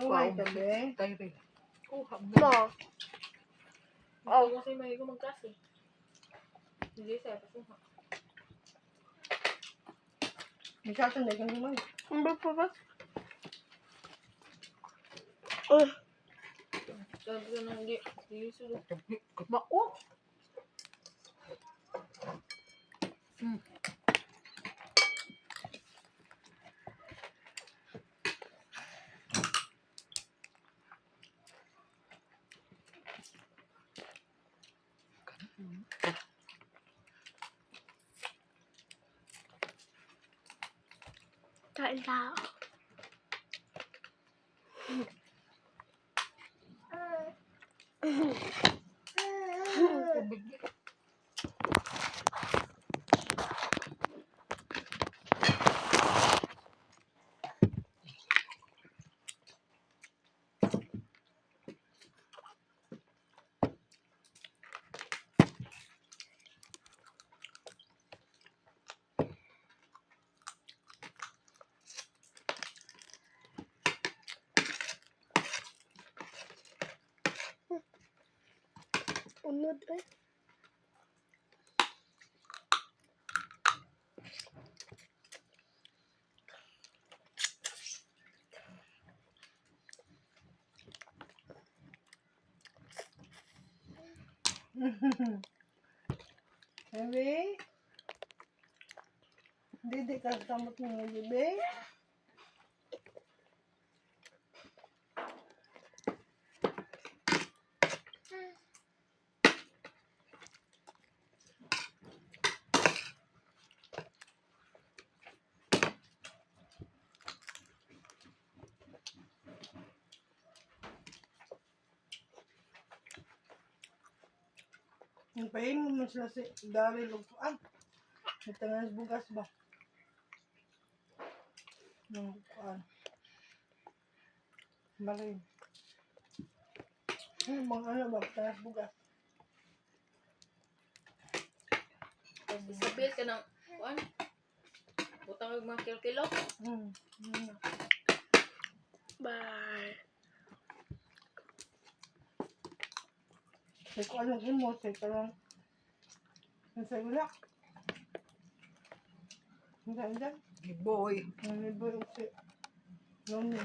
Kuhay ka, be. Tayo, be. Kuha mo. Mo. Oh. Ito kasi may gumagkas eh. Hindi siya, pakuha. Masyadong dagang naman. Hindi pa ba? Sabi ko nang hindi. Hindi sulog. Ba, oh! Kain tao. Tubig. Unod eh. Bebe? Didi ka kamot mo, bebe? Ipahin mo man sila si Daryl o kuan. Itangan bugas ba? Ng kuan. Balay. Mga ano ba? Itangan bugas. Isabit ka ng, kuan? Butang yung mga kilo-kilo. Bye. Say ko anong imo, say ka lang. Say ko lang. Hindi, hindi. Boy. Hindi ba yung say. Yung